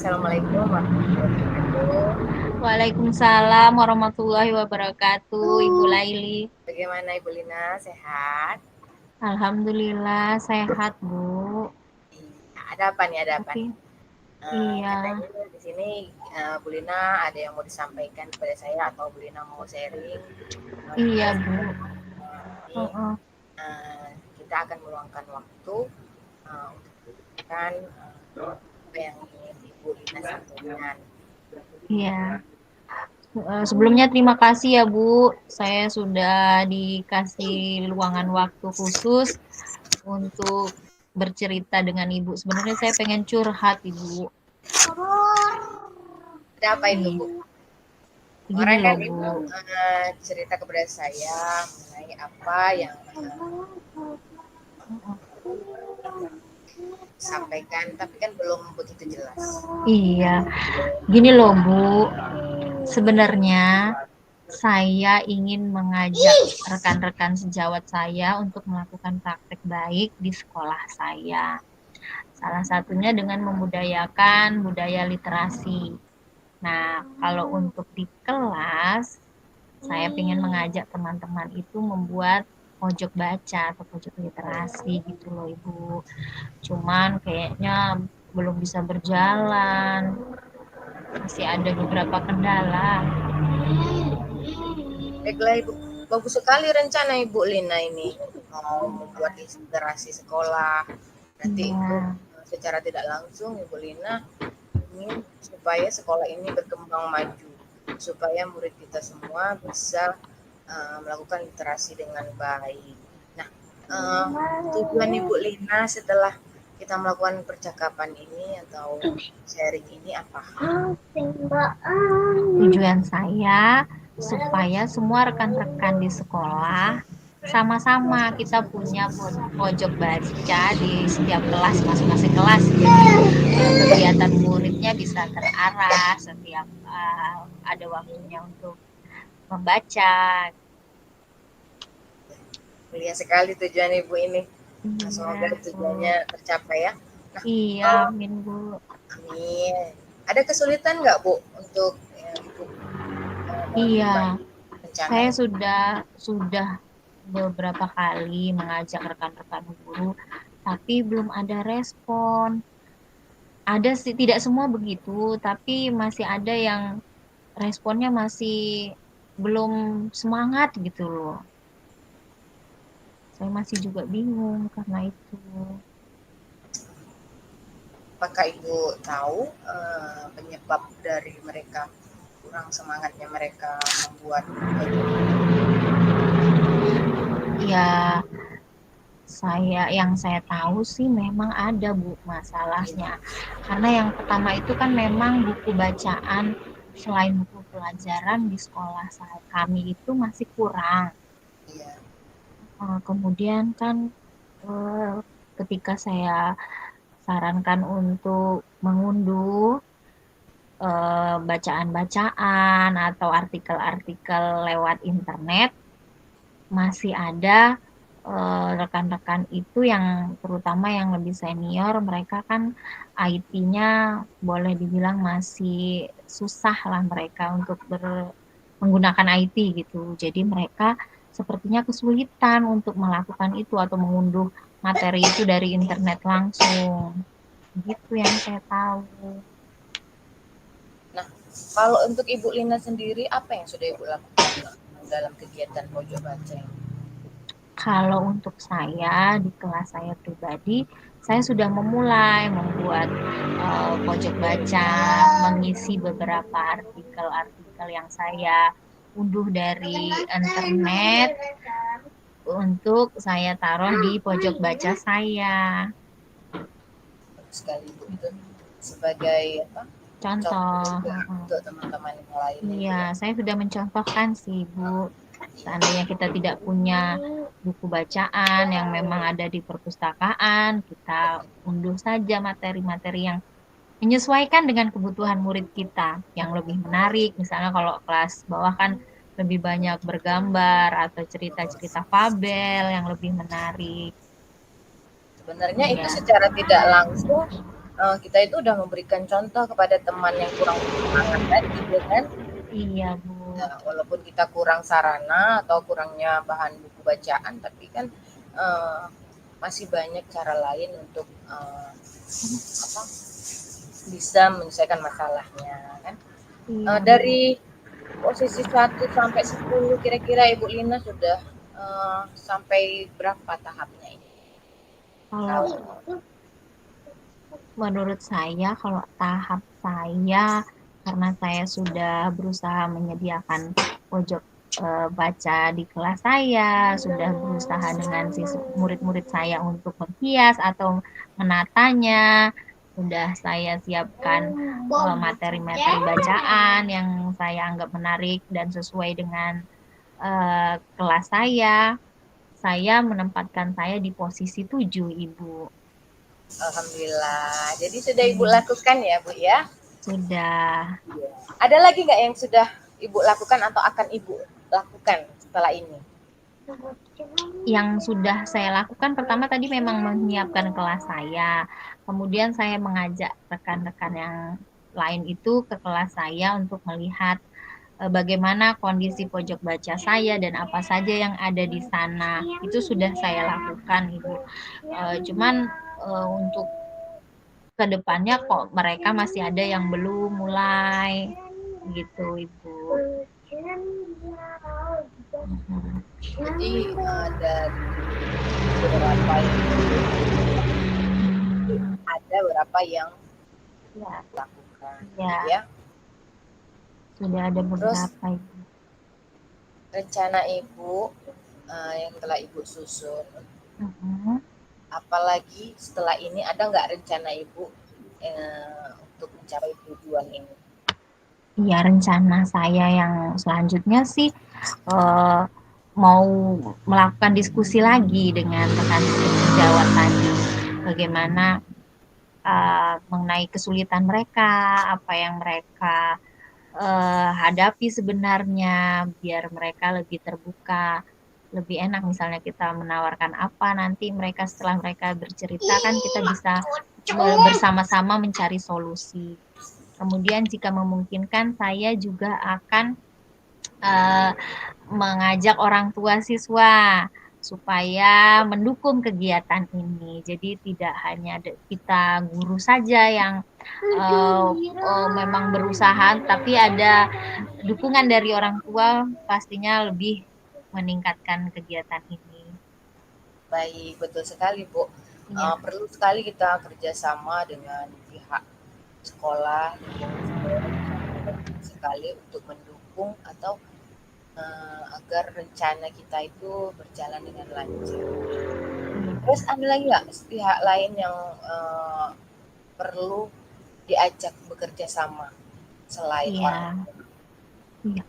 Assalamualaikum warahmatullahi wabarakatuh. Waalaikumsalam warahmatullahi wabarakatuh, Ibu Laili. Bagaimana Ibu Lina? Sehat? Alhamdulillah sehat, Bu. Iya. Ada apa nih? Ada apa Tapi nih? iya, Katanya di sini Bu Lina ada yang mau disampaikan kepada saya atau Bu Lina mau sharing iya, kepada Bu. saya. Ini Heeh. kita akan meluangkan waktu untuk memberikan apa yang ingin Ibu Lina sampaikan. Iya. Sebelumnya terima kasih ya, Bu. Saya sudah dikasih luangan waktu khusus untuk bercerita dengan Ibu. Sebenarnya saya pengen curhat, Ibu. Ada apa itu Bu? Iya, gini Kemarin kan loh, Ibu Bu. cerita kepada saya mengenai apa yang sampaikan, tapi kan belum begitu jelas. Iya, gini loh, Bu. Sebenarnya saya ingin mengajak rekan-rekan sejawat saya untuk melakukan praktek baik di sekolah saya. Salah satunya dengan membudayakan budaya literasi. Nah, kalau untuk di kelas, saya ingin mengajak teman-teman itu membuat pojok baca atau pojok literasi gitu loh, Ibu. Cuman kayaknya belum bisa berjalan, masih ada beberapa kendala. Baiklah Ibu, bagus sekali rencana Ibu Lina ini mau membuat literasi sekolah. Nanti itu Iya, secara tidak langsung Ibu Lina ingin supaya sekolah ini berkembang maju, supaya murid kita semua bisa melakukan literasi dengan baik. Nah, uh, tujuan Ibu Lina setelah kita melakukan percakapan ini atau sharing ini apa? tujuan saya supaya semua rekan-rekan di sekolah sama-sama kita punya pojok baca di setiap kelas, masing-masing kelas. Jadi kegiatan muridnya bisa terarah setiap ada waktunya untuk membaca. Mulia sekali tujuan Ibu ini. Nah, semoga Iya, tujuannya tercapai ya. Nah, iya, kalau amin, Bu. amin. Ada kesulitan nggak Bu untuk Ibu melakukan Iya, rencana saya ini? sudah beberapa kali mengajak rekan-rekan guru, tapi belum ada respon. Ada sih, tidak semua begitu, tapi masih ada yang responnya masih belum semangat gitu loh. Saya masih juga bingung karena itu. Apakah Ibu tahu penyebab dari mereka kurang semangatnya mereka membuat proyek? Ya, yang saya tahu sih memang ada, Bu, masalahnya. Karena yang pertama itu kan memang buku bacaan selain buku pelajaran di sekolah kami itu masih kurang. Iya, Kemudian kan eh, ketika saya sarankan untuk mengunduh bacaan-bacaan atau artikel-artikel lewat internet, masih ada rekan-rekan itu yang terutama yang lebih senior, mereka kan IT-nya boleh dibilang masih susah lah mereka untuk menggunakan IT gitu. Jadi mereka sepertinya kesulitan untuk melakukan itu atau mengunduh materi itu dari internet langsung. Gitu yang saya tahu. nah kalau untuk Ibu Lina sendiri apa yang sudah Ibu lakukan dalam kegiatan pojok baca ini? Kalau untuk saya di kelas saya pribadi, saya sudah memulai membuat pojok baca, mengisi beberapa artikel-artikel yang saya unduh dari internet untuk saya taruh di pojok baca saya. Bagus sekali Bu, itu sebagai apa, contoh Contoh, juga untuk teman-teman yang lainnya Ibu iya, ya. saya sudah mencontohkan sih, Bu. Seandainya kita tidak punya buku bacaan yang memang ada di perpustakaan, kita unduh saja materi-materi yang menyesuaikan dengan kebutuhan murid kita, yang lebih menarik. Misalnya kalau kelas bawah kan lebih banyak bergambar atau cerita-cerita fabel yang lebih menarik. Sebenarnya itu Iya, secara tidak langsung kita itu udah memberikan contoh kepada teman yang kurang semangat tadi, ya kan? Iya, Bu. Nah, walaupun kita kurang sarana atau kurangnya bahan buku bacaan, tapi kan uh, masih banyak cara lain untuk apa bisa menyelesaikan masalahnya, kan? Iya, Bu. Dari posisi 1 sampai 10 kira-kira Ibu Lina sudah sampai berapa tahapnya ini? Kalau Kalau menurut saya, kalau tahap saya, karena saya sudah berusaha menyediakan pojok baca di kelas saya, sudah berusaha dengan murid-murid saya untuk menghias atau menatanya, sudah saya siapkan materi-materi bacaan yang saya anggap menarik dan sesuai dengan kelas saya menempatkan saya di posisi 7, Ibu. alhamdulillah. Jadi sudah Ibu lakukan ya, Bu ya? Sudah. Ada lagi nggak yang sudah Ibu lakukan atau akan Ibu lakukan setelah ini? Yang sudah saya lakukan pertama tadi memang menyiapkan kelas saya. Kemudian saya mengajak rekan-rekan yang lain itu ke kelas saya untuk melihat bagaimana kondisi pojok baca saya dan apa saja yang ada di sana. Itu sudah saya lakukan, Ibu. Cuman untuk kedepannya kok mereka masih ada yang belum mulai gitu, Ibu. Jadi dari beberapa yang ada beberapa yang Ya, lakukan, ya, ya. sudah ada Terus beberapa, Ibu. rencana Ibu yang telah Ibu susun, Mhm. apalagi setelah ini ada nggak rencana Ibu untuk mencapai tujuan ini? Iya, rencana saya yang selanjutnya sih eh, mau melakukan diskusi lagi dengan rekan sejawat tadi. Bagaimana mengenai kesulitan mereka, apa yang mereka hadapi sebenarnya, biar mereka lebih terbuka, lebih enak misalnya kita menawarkan apa, nanti mereka setelah mereka bercerita kan kita bisa bersama-sama mencari solusi. Kemudian jika memungkinkan saya juga akan uh, mengajak orang tua siswa supaya mendukung kegiatan ini. Jadi tidak hanya kita guru saja yang memang berusaha, tapi ada dukungan dari orang tua pastinya lebih meningkatkan kegiatan ini. Baik, betul sekali Bu. Iya, Perlu sekali kita kerjasama dengan pihak sekolah, lingkungan sekolah sekali untuk mendukung atau agar rencana kita itu berjalan dengan lancar. Terus ada lagi nggak pihak lain yang perlu diajak bekerja sama selain orang iya, tua? iya.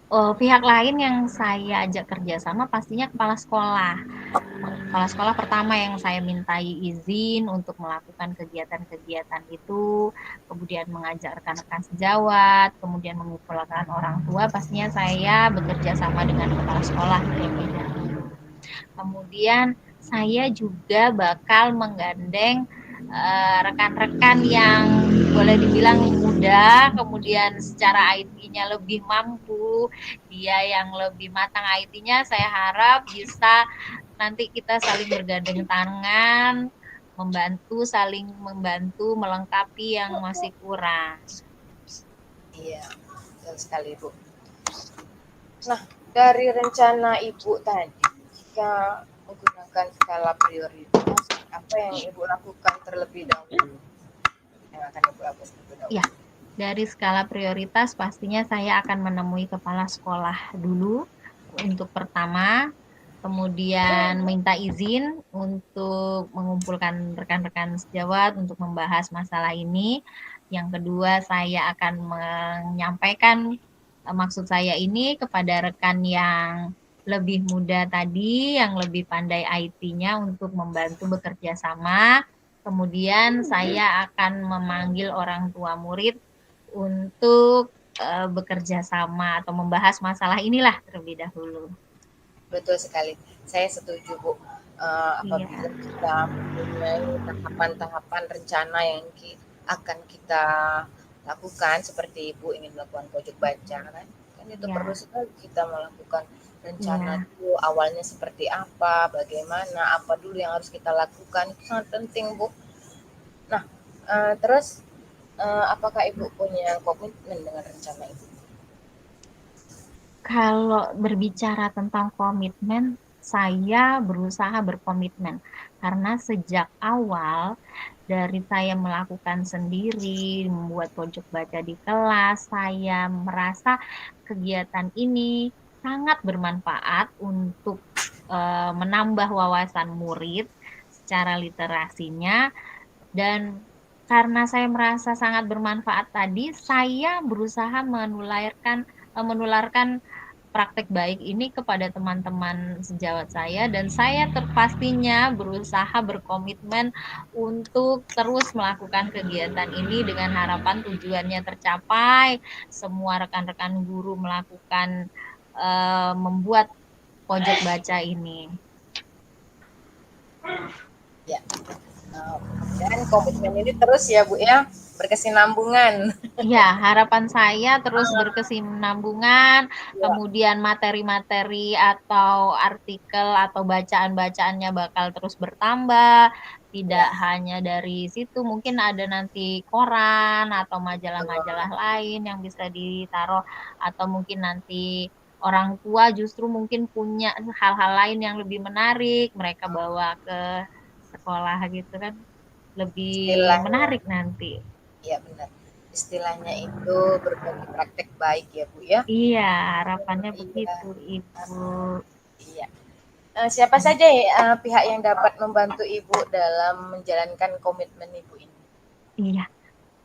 Pihak lain yang saya ajak kerjasama pastinya kepala sekolah. Kepala sekolah pertama yang saya mintai izin untuk melakukan kegiatan-kegiatan itu, kemudian mengajak rekan-rekan sejawat, kemudian mengumpulkan orang tua, pastinya saya bekerja sama dengan kepala sekolah terlebih dahulu. Kemudian saya juga bakal menggandeng rekan-rekan yang boleh dibilang muda, kemudian secara IT-nya lebih mampu, dia yang lebih matang IT-nya, saya harap bisa nanti kita saling bergandeng tangan, saling membantu, melengkapi yang masih kurang. Iya, betul sekali Bu. Nah, dari rencana Ibu tadi, jika menggunakan skala prioritas, apa yang Ibu lakukan terlebih dahulu? Yang akan Ibu lakukan terlebih dahulu? Ya, dari skala prioritas pastinya saya akan menemui kepala sekolah dulu untuk pertama, kemudian minta izin untuk mengumpulkan rekan-rekan sejawat untuk membahas masalah ini. Yang kedua, saya akan menyampaikan maksud saya ini kepada rekan yang lebih muda tadi, yang lebih pandai IT-nya untuk membantu bekerja sama. Kemudian saya akan memanggil orang tua murid untuk bekerja sama atau membahas masalah inilah terlebih dahulu. Betul sekali, saya setuju Bu. Iya, Apabila kita mempunyai tahapan-tahapan rencana yang akan kita lakukan, seperti Ibu ingin melakukan pojok baca kan itu perlu iya, sekali kita melakukan rencana iya. dulu awalnya seperti apa, bagaimana, apa dulu yang harus kita lakukan, itu sangat penting Bu. Nah, terus apakah Ibu punya komitmen dengan rencana itu? Kalau berbicara tentang komitmen, saya berusaha berkomitmen karena sejak awal dari saya melakukan sendiri, membuat pojok baca di kelas, saya merasa kegiatan ini sangat bermanfaat untuk menambah wawasan murid secara literasinya dan karena saya merasa sangat bermanfaat tadi, saya berusaha menularkan praktek baik ini kepada teman-teman sejawat saya dan saya terpastinya berusaha berkomitmen untuk terus melakukan kegiatan ini dengan harapan tujuannya tercapai, semua rekan-rekan guru melakukan membuat pojok baca ini. Ya, mudah-mudahan komitmen ini terus ya Bu ya, berkesinambungan. Ya, harapan saya terus berkesinambungan, Ya, kemudian materi-materi atau artikel atau bacaan-bacaannya bakal terus bertambah, tidak ya, hanya dari situ, mungkin ada nanti koran atau betul. majalah-majalah lain yang bisa ditaruh, atau mungkin nanti orang tua justru mungkin punya hal-hal lain yang lebih menarik, mereka bawa ke sekolah gitu kan, lebih Istilahnya, menarik nanti. ya benar. Istilahnya itu berbagi praktek baik ya Bu ya. Iya, harapannya Iya, begitu, Ibu. iya. Siapa saja ya, pihak yang dapat membantu Ibu dalam menjalankan komitmen Ibu ini? Iya,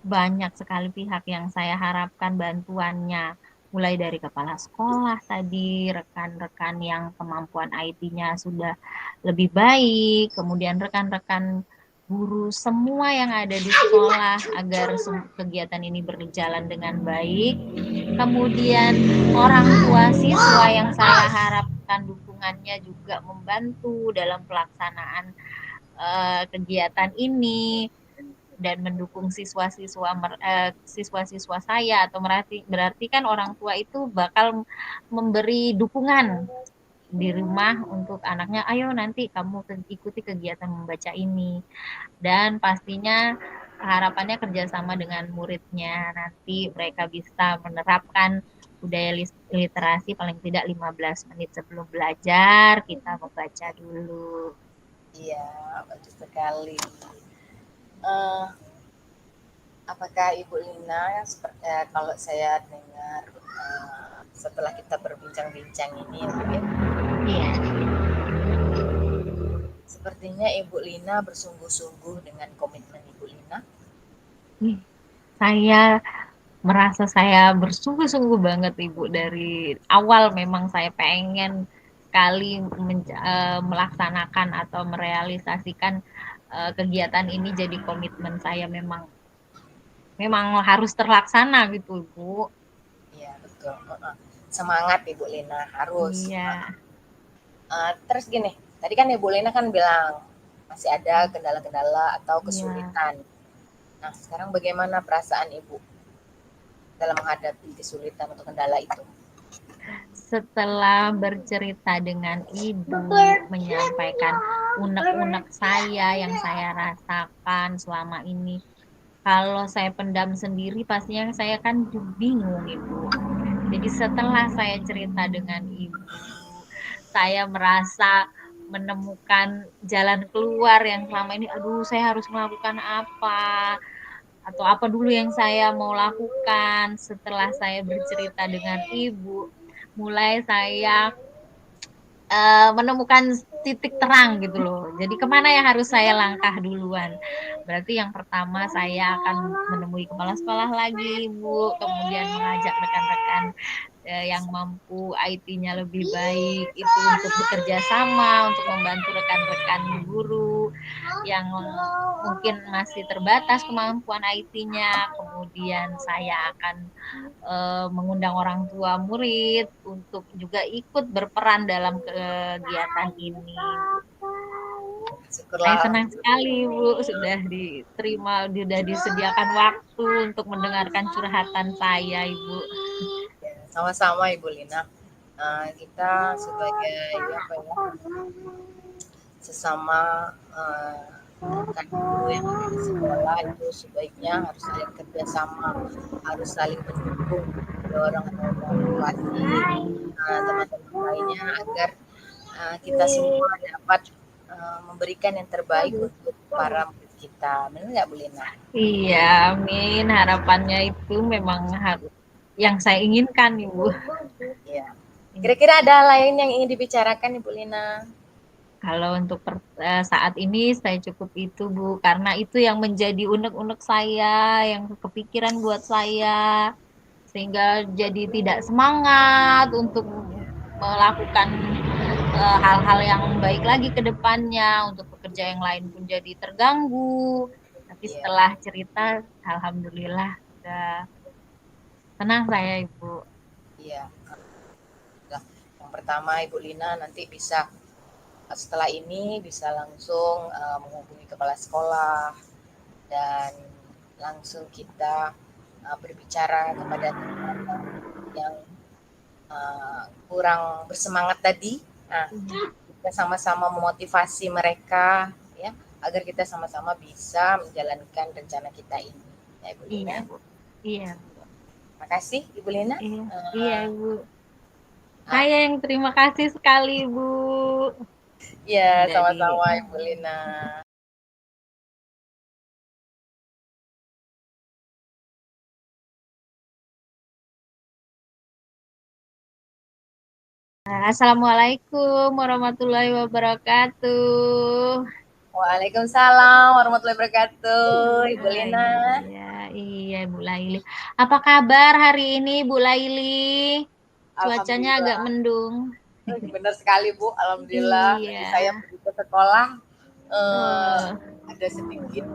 banyak sekali pihak yang saya harapkan bantuannya. Mulai dari kepala sekolah tadi, rekan-rekan yang kemampuan IT-nya sudah lebih baik, kemudian rekan-rekan guru semua yang ada di sekolah agar kegiatan ini berjalan dengan baik. Kemudian orang tua siswa yang saya harapkan dukungannya juga membantu dalam pelaksanaan kegiatan ini dan mendukung siswa-siswa saya atau berarti kan orang tua itu bakal memberi dukungan di rumah untuk anaknya, ayo nanti kamu ikuti kegiatan membaca ini dan pastinya harapannya kerjasama dengan muridnya nanti mereka bisa menerapkan budaya literasi paling tidak 15 menit sebelum belajar kita membaca dulu. Iya, bagus sekali. Eh, Apakah Ibu Lina seperti kalau saya dengar setelah kita berbincang-bincang ini ya Bu ya, Iya. sepertinya Ibu Lina bersungguh-sungguh dengan komitmen Ibu Lina. Saya merasa saya bersungguh-sungguh banget Ibu dari awal memang saya pengen sekali melaksanakan atau merealisasikan kegiatan ini jadi komitmen saya memang memang harus terlaksana gitu Ibu. Iya betul. Semangat Ibu Lina harus. Iya, Terus gini, tadi kan Ibu Lina kan bilang masih ada kendala-kendala atau iya. kesulitan. Nah sekarang bagaimana perasaan Ibu dalam menghadapi kesulitan atau kendala itu? Setelah bercerita dengan ibu, menyampaikan unek-unek saya yang saya rasakan selama ini, kalau saya pendam sendiri pastinya saya kan bingung ibu. Jadi setelah saya cerita dengan ibu, saya merasa menemukan jalan keluar yang selama ini, aduh saya harus melakukan apa, atau apa dulu yang saya mau lakukan setelah saya bercerita dengan ibu. Mulai saya menemukan titik terang gitu loh. Jadi kemana yang harus saya langkah duluan? Berarti yang pertama saya akan menemui kepala sekolah lagi, Bu. Kemudian mengajak rekan-rekan yang mampu IT-nya lebih baik itu untuk bekerja sama untuk membantu rekan-rekan guru yang mungkin masih terbatas kemampuan IT-nya. Kemudian saya akan mengundang orang tua murid untuk juga ikut berperan dalam kegiatan ini. Saya Syukurlah. senang sekali Bu sudah diterima, sudah disediakan waktu untuk mendengarkan curhatan saya Ibu. Ya, sama-sama Ibu Lina. Kita sebagai apa ya, sesama rekan guru yang ada di sekolah itu sebaiknya harus saling kerjasama, harus saling mendukung, mendorong atau memotivasi teman-teman lainnya agar kita semua dapat memberikan yang terbaik untuk para murid kita. Benar nggak Bu Lina? Iya, amin. Harapannya itu memang harus yang saya inginkan, Ibu. Iya. Kira-kira ada lain yang ingin dibicarakan Ibu Lina? Kalau untuk saat ini saya cukup itu, Bu, karena itu yang menjadi unek-unek saya, yang kepikiran buat saya, sehingga jadi tidak semangat untuk melakukan hal-hal yang baik lagi ke depannya, untuk pekerja yang lain pun jadi terganggu. Tapi Iya, setelah cerita, alhamdulillah sudah tenang saya, Ibu. iya. Nah, yang pertama Ibu Lina nanti bisa setelah ini bisa langsung menghubungi kepala sekolah dan langsung kita berbicara kepada teman yang kurang bersemangat tadi. Nah, kita sama-sama memotivasi mereka ya agar kita sama-sama bisa menjalankan rencana kita ini. Ya, Ibu Iya, Lina. Bu. Iya, Bu. Makasih Ibu Lina. Iya, iya, Bu. Ah, Saya yang terima kasih sekali, Bu. ya, Sudah di sama-sama Ibu Lina. Assalamualaikum warahmatullahi wabarakatuh. Waalaikumsalam warahmatullahi wabarakatuh, Ibu Ah, Lina. iya, iya, Bu Laili. Apa kabar hari ini, Bu Laili? Cuacanya agak Alhamdulillah. mendung. Benar sekali Bu, alhamdulillah. Tadi Iya. saya pergi ke sekolah, eh, Oh, ada sedikit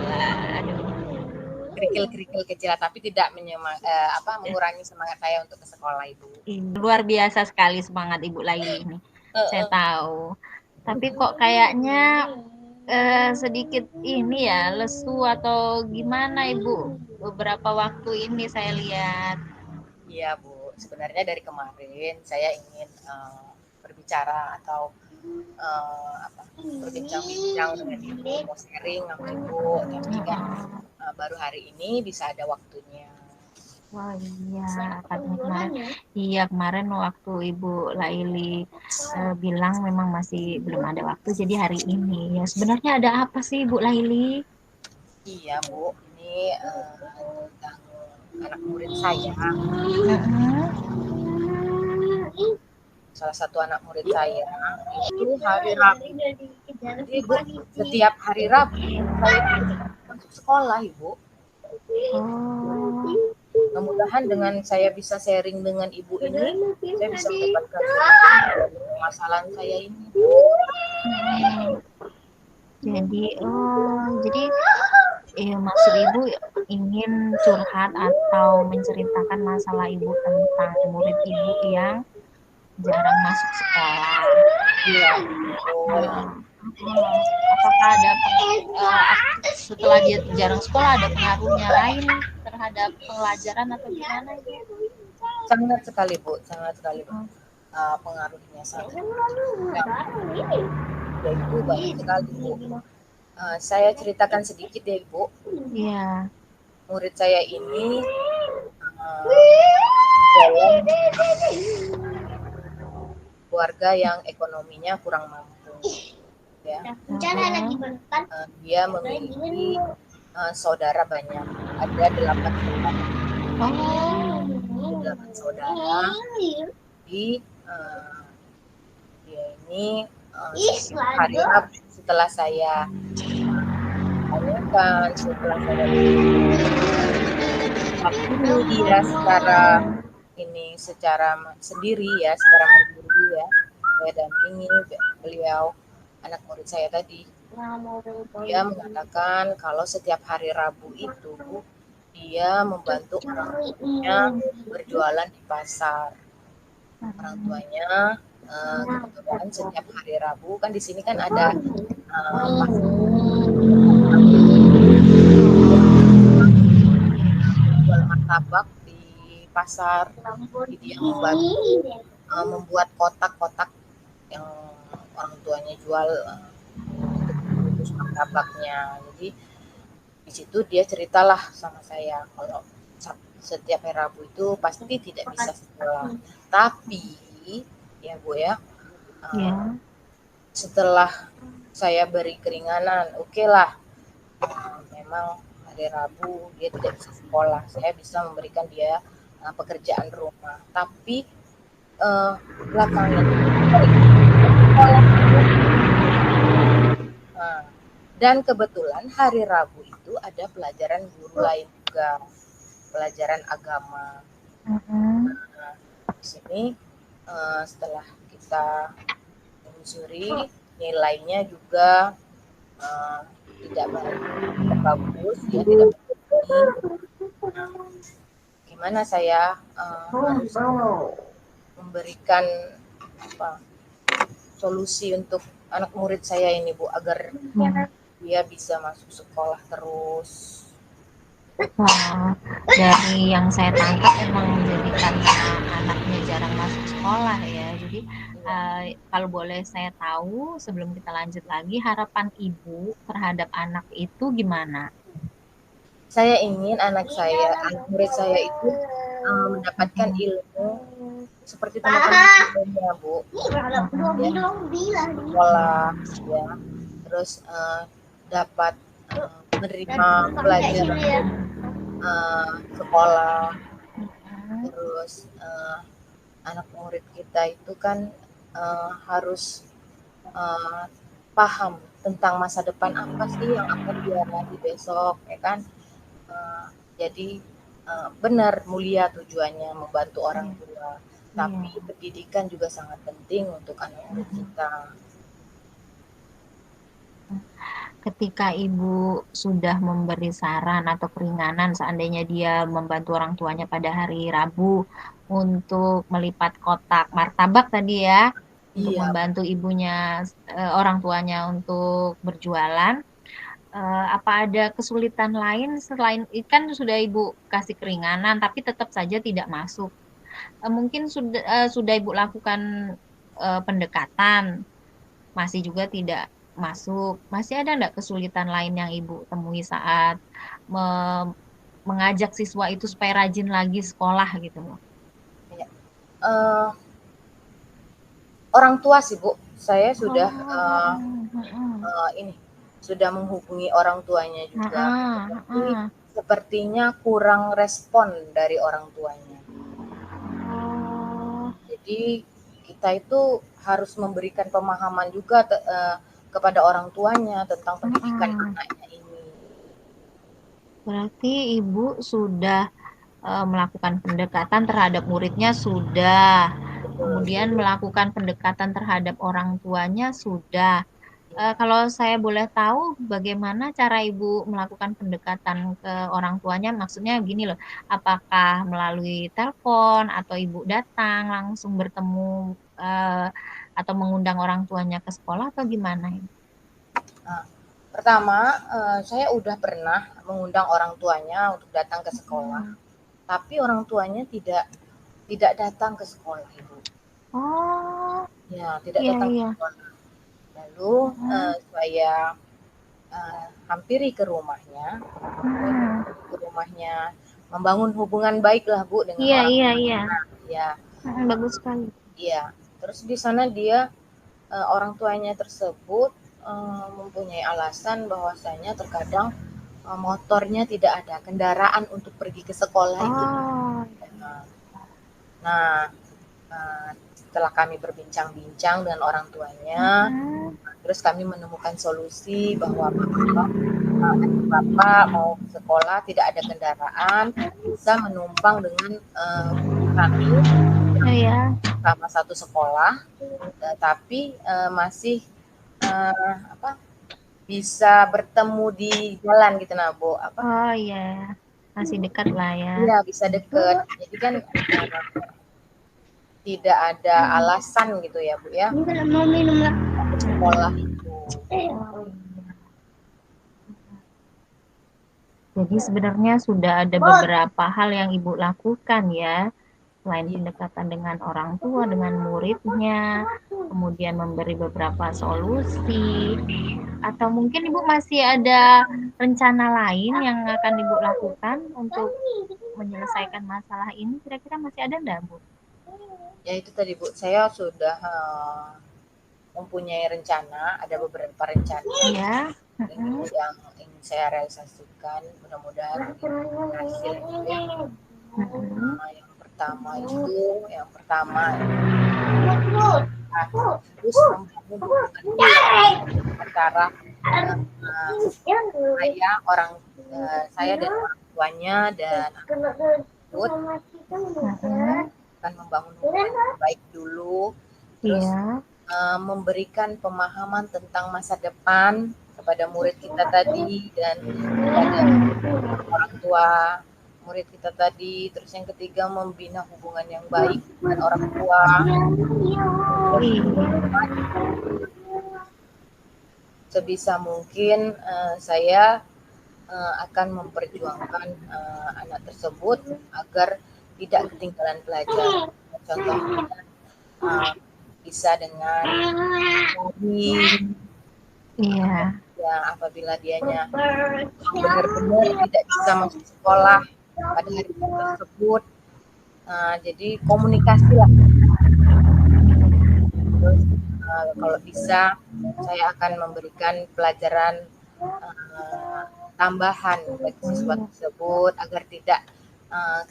alah, aduh. kerikil-kerikil kecil, tapi tidak mengurangi semangat saya untuk ke sekolah Ibu. Luar biasa sekali semangat Ibu Laili ini. Saya tahu. Tapi kok kayaknya sedikit ini ya, lesu atau gimana Ibu? Beberapa waktu ini saya lihat. Iya Bu, sebenarnya dari kemarin saya ingin berbicara atau berbincang-bincang dengan Ibu, mau sharing sama Ibu, tapi kan baru hari ini bisa ada waktunya. Wah iya, katanya kemarin, iya kemarin waktu Ibu Laili bilang memang masih belum ada waktu, jadi hari ini. Ya sebenarnya ada apa sih Ibu Laili? Iya Bu, ini tentang anak murid saya. Salah satu anak murid saya itu hari Rabu. Jadi Ibu, setiap hari Rabu saya itu masuk sekolah Ibu. Oh, Mudah-mudahan dengan saya bisa sharing dengan Ibu ini, saya bisa mendapatkan solusi dari permasalahan saya ini. jadi maksud Ibu ingin curhat atau menceritakan masalah Ibu tentang murid Ibu yang jarang masuk sekolah. Iya, betul. Apakah ada setelah dia jarang sekolah ada pengaruhnya lain terhadap pelajaran atau gimana Ibu? Sangat sekali Bu, sangat sekali Bu. Pengaruhnya sangat. Ya, itu banyak sekali Bu. Saya ceritakan sedikit ya Ibu. Iya. Murid saya ini dalam keluarga yang ekonominya kurang mampu. Ya. Dia memiliki saudara banyak. Ada 8 saudara. Oh. 8 saudara. Di dia ini hari Rabu setelah saya tanyakan, setelah saya waktu dia secara sendiri ya, secara mandiri ya, saya dampingi beliau, anak murid saya tadi. Dia mengatakan kalau setiap hari Rabu itu dia membantu orang tuanya berjualan di pasar. Orang tuanya Kebetulan setiap hari Rabu kan di sini kan ada pasar jual martabak di pasar. Jadi dia membantu membuat kotak-kotak yang orang tuanya jual untuk membungkus martabaknya. Jadi di situ dia ceritalah sama saya kalau setiap hari Rabu itu pasti tidak bisa sekolah. Tapi ya Bu ya, setelah saya beri keringanan, oke lah, memang hari Rabu dia tidak bisa sekolah, saya bisa memberikan dia pekerjaan rumah. Tapi belakangan sekolah. Dan kebetulan hari Rabu itu ada pelajaran guru lain juga, pelajaran agama. Nah, di sini setelah kita menyusuri nilainya juga tidak bagus, ya tidak bagus. Gimana saya harus memberikan solusi untuk anak murid saya ini Bu, agar dia bisa masuk sekolah terus. Wah, dari yang saya tangkap memang jadi karena anaknya jarang masuk sekolah ya. Jadi kalau boleh saya tahu sebelum kita lanjut lagi, harapan Ibu terhadap anak itu gimana? Saya ingin anak murid saya itu mendapatkan ilmu seperti teman-teman sebelumnya Bu, ya, sekolah ya, terus dapat menerima pelajaran sekolah, terus anak murid kita itu kan harus paham tentang masa depan apa sih yang akan dialami besok, ya kan? Jadi benar mulia tujuannya membantu orang tua, tapi pendidikan juga sangat penting untuk anak murid kita. Ketika Ibu sudah memberi saran atau keringanan seandainya dia membantu orang tuanya pada hari Rabu untuk melipat kotak martabak tadi ya, untuk membantu ibunya, orang tuanya untuk berjualan, apa ada kesulitan lain selain kan sudah Ibu kasih keringanan tapi tetap saja tidak masuk. Mungkin sudah Ibu lakukan pendekatan, masih juga tidak masuk. Masih ada enggak kesulitan lain yang Ibu temui saat mengajak siswa itu supaya rajin lagi sekolah gitu loh? Ya. Orang tua sih Bu, saya sudah sudah menghubungi orang tuanya juga, tapi sepertinya kurang respon dari orang tuanya. Jadi kita itu harus memberikan pemahaman juga kepada orang tuanya tentang pendidikan anaknya ini. Berarti Ibu sudah melakukan pendekatan terhadap muridnya sudah, kemudian melakukan pendekatan terhadap orang tuanya sudah. Kalau saya boleh tahu bagaimana cara Ibu melakukan pendekatan ke orang tuanya? Maksudnya gini loh, apakah melalui telepon atau Ibu datang langsung bertemu atau mengundang orang tuanya ke sekolah atau gimana? Pertama, saya udah pernah mengundang orang tuanya untuk datang ke sekolah, tapi orang tuanya tidak datang ke sekolah, Ibu. Oh, ya tidak datang ke sekolah. Lalu saya hampiri ke rumahnya, membangun hubungan baik lah Bu dengan orang tuanya. Ya. Bagus sekali. Iya. Terus di sana dia orang tuanya tersebut mempunyai alasan bahwasanya terkadang motornya tidak ada, kendaraan untuk pergi ke sekolah itu. Nah, setelah kami berbincang-bincang dengan orang tuanya, terus kami menemukan solusi bahwa Bapak mau sekolah tidak ada kendaraan, bisa menumpang dengan kami sama satu sekolah, tapi masih bisa bertemu di jalan gitu nah Bu. Oh iya, masih dekat lah ya. Iya bisa dekat. Jadi kan tidak ada alasan gitu ya Bu ya Mau minum lah. untuk sekolah itu. Jadi sebenarnya sudah ada beberapa hal yang Ibu lakukan ya, selain Iya. pendekatan dengan orang tua, dengan muridnya, kemudian memberi beberapa solusi, atau mungkin Ibu masih ada rencana lain yang akan Ibu lakukan untuk menyelesaikan masalah ini, kira-kira masih ada enggak, Bu? Ya itu tadi Bu, saya sudah mempunyai rencana, ada beberapa rencana Iya. yang ingin saya realisasikan, mudah-mudahan berhasil gitu ya. Yang pertama harus membangun hubungan antara saya dan orang tuanya dan tersebut akan membangun hubungan yang baik dulu, terus memberikan pemahaman tentang masa depan kepada murid kita tadi dan kepada orang tua murid kita tadi. Terus yang ketiga, membina hubungan yang baik dengan orang tua. Sebisa mungkin saya akan memperjuangkan anak tersebut agar tidak ketinggalan belajar. Contohnya bisa dengan ya apabila dianya benar-benar tidak bisa masuk sekolah pada hari tersebut, jadi komunikasi lah. Terus kalau bisa saya akan memberikan pelajaran tambahan bagi siswa tersebut agar tidak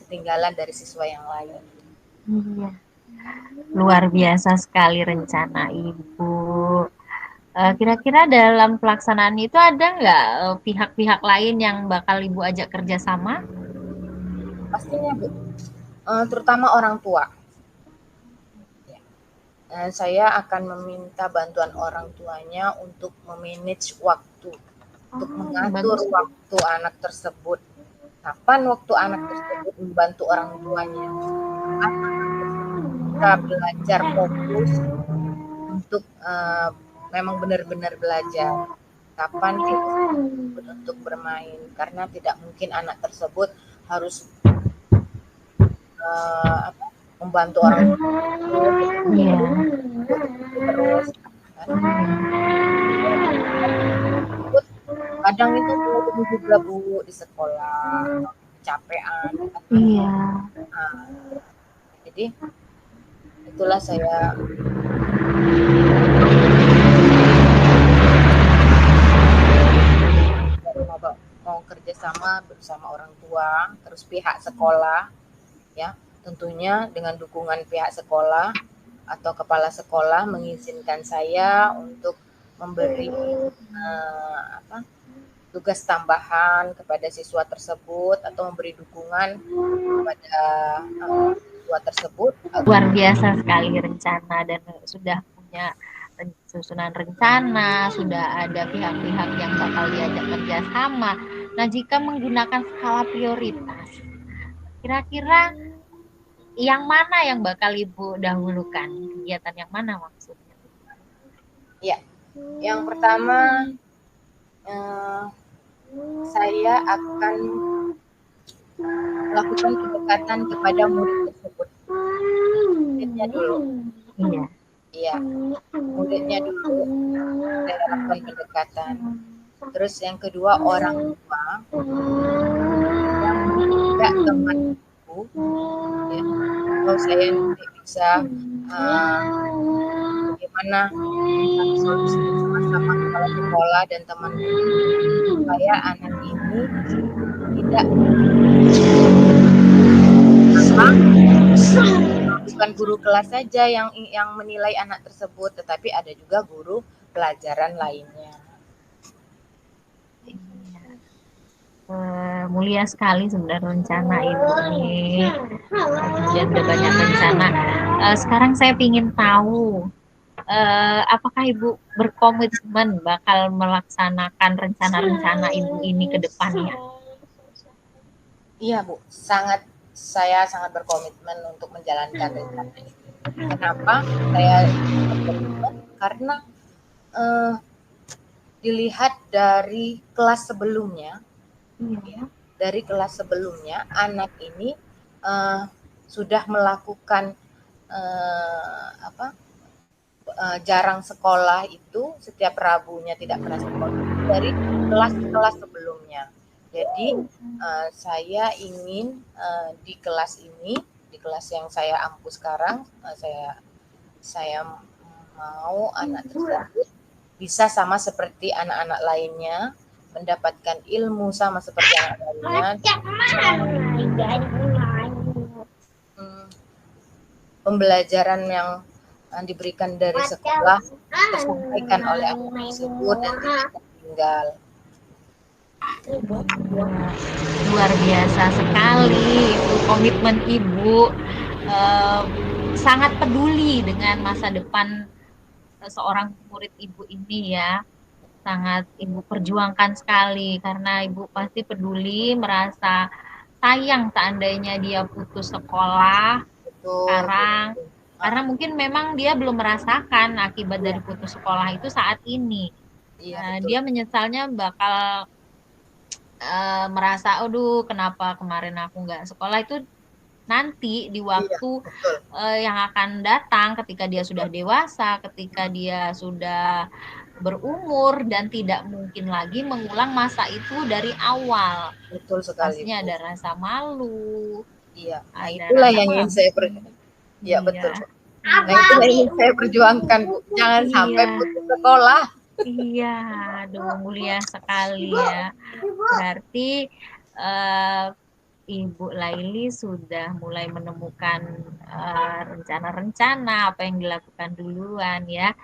ketinggalan dari siswa yang lain. Iya. Luar biasa sekali rencana Ibu. Kira-kira dalam pelaksanaan itu ada nggak pihak-pihak lain yang bakal Ibu ajak kerjasama? Pastinya Bu, terutama orang tua. Saya akan meminta bantuan orang tuanya untuk memanage waktu, untuk mengatur waktu anak tersebut. Kapan waktu anak tersebut membantu orang tuanya, kita belajar fokus untuk memang benar-benar belajar. Kapan kita untuk bermain, karena tidak mungkin anak tersebut harus membantu orang terus. Kadang itu juga Bu di sekolah kecapean. Iya. Jadi itulah saya mau kerjasama bersama orang tua, terus pihak sekolah, ya tentunya dengan dukungan pihak sekolah atau kepala sekolah mengizinkan saya untuk memberi tugas tambahan kepada siswa tersebut atau memberi dukungan kepada siswa tersebut. Luar biasa sekali rencana dan sudah punya susunan rencana, sudah ada pihak-pihak yang bakal diajak kerjasama. Nah, jika menggunakan skala prioritas, kira-kira yang mana yang bakal Ibu dahulukan? Kegiatan yang mana maksudnya? Ya, yang pertama saya akan melakukan pendekatan kepada murid tersebut. Muridnya dulu. Iya, muridnya dulu saya lakukan pendekatan. Terus yang kedua orang tua yang tidak teman ibu, ya, kalau saya nanti bisa bagaimana solusi bersama-sama kepala sekolah dan teman supaya anak ini tidak bukan guru kelas saja yang menilai anak tersebut, tetapi ada juga guru pelajaran lainnya. Mulia sekali sebenarnya rencana Ibu ini. Kemudian udah banyak rencana. Sekarang saya ingin tahu apakah Ibu berkomitmen bakal melaksanakan rencana-rencana Ibu ini ke depannya? Iya Bu, saya sangat berkomitmen untuk menjalankan rencana ini. Kenapa saya berkomitmen? Karena dilihat dari kelas sebelumnya, ya, dari kelas sebelumnya anak ini sudah melakukan jarang sekolah itu, setiap Rabunya tidak pernah sekolah dari kelas-kelas sebelumnya. Jadi saya ingin di kelas ini, di kelas yang saya ampu sekarang, saya mau anak tersebut bisa sama seperti anak-anak lainnya, mendapatkan ilmu sama seperti anak lainnya, pembelajaran yang diberikan dari sekolah tersampaikan oleh anak tersebut dan tidak tertinggal. Luar biasa sekali itu komitmen ibu, sangat peduli dengan masa depan seorang murid ibu ini ya. Sangat ibu perjuangkan sekali karena ibu pasti peduli, merasa sayang seandainya dia putus sekolah sekarang, karena mungkin memang dia belum merasakan akibat dari putus sekolah itu saat ini. Dia menyesalnya bakal merasa, aduh kenapa kemarin aku nggak sekolah, itu nanti di waktu yang akan datang ketika dia sudah dewasa, ketika dia sudah berumur dan tidak mungkin lagi mengulang masa itu dari awal. Betul sekali. Pastinya ada rasa malu. Iya. Nah, itulah yang ingin saya iya. Betul. Nah, itu yang ingin saya perjuangkan, Bu. Jangan sampai putus sekolah. Iya, aduh mulia sekali ya. Berarti Ibu Laili sudah mulai menemukan rencana-rencana apa yang dilakukan duluan ya.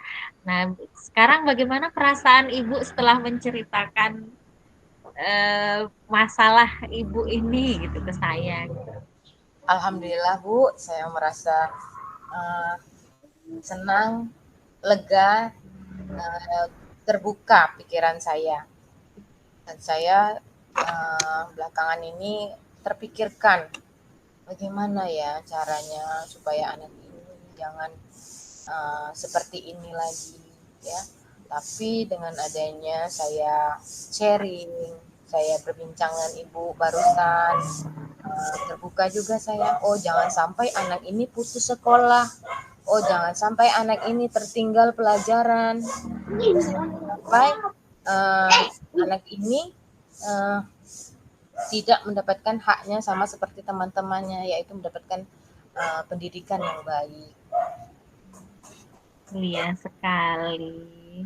Nah, sekarang bagaimana perasaan Ibu setelah menceritakan masalah Ibu ini gitu ke saya? Gitu. Alhamdulillah Bu, saya merasa senang, lega, terbuka pikiran saya. Dan saya belakangan ini terpikirkan bagaimana ya caranya supaya anak ini jangan seperti ini lagi ya. Tapi dengan adanya saya sharing, saya berbincang dengan ibu barusan, terbuka juga saya. Oh jangan sampai anak ini putus sekolah. Oh jangan sampai anak ini tertinggal pelajaran. Sampai anak ini tidak mendapatkan haknya sama seperti teman-temannya, yaitu mendapatkan pendidikan yang baik. Iya sekali.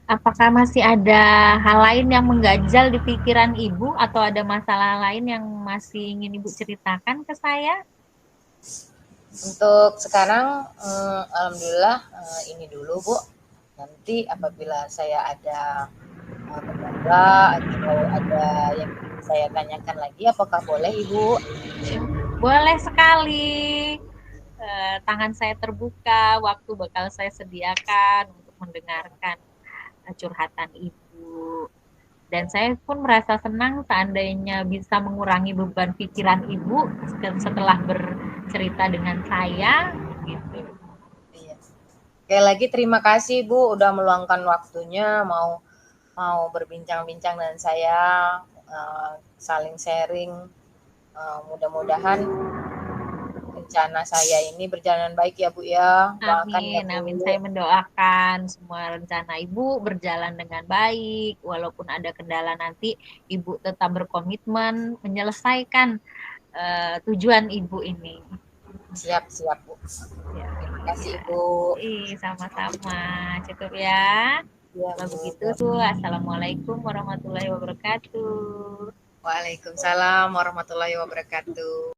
Apakah masih ada hal lain yang mengganjal di pikiran Ibu atau ada masalah lain yang masih ingin Ibu ceritakan ke saya? Untuk sekarang, alhamdulillah ini dulu Bu. Nanti apabila saya ada kendala atau ada yang saya tanyakan lagi, apakah boleh Ibu? Boleh sekali. Tangan saya terbuka, waktu bakal saya sediakan untuk mendengarkan curhatan Ibu. Dan saya pun merasa senang seandainya bisa mengurangi beban pikiran Ibu setelah bercerita dengan saya gitu. Iya. Sekali lagi terima kasih Bu udah meluangkan waktunya mau berbincang-bincang dengan saya, saling sharing. Mudah-mudahan rencana saya ini berjalan baik ya Bu ya. Amin, amin. Saya mendoakan semua rencana Ibu berjalan dengan baik. Walaupun ada kendala nanti, Ibu tetap berkomitmen menyelesaikan tujuan Ibu ini. Siap Bu. Ya, terima kasih Ibu. Sama-sama. Cukup ya. Kalau begitu tuh, Assalamualaikum warahmatullahi wabarakatuh. Waalaikumsalam warahmatullahi wabarakatuh.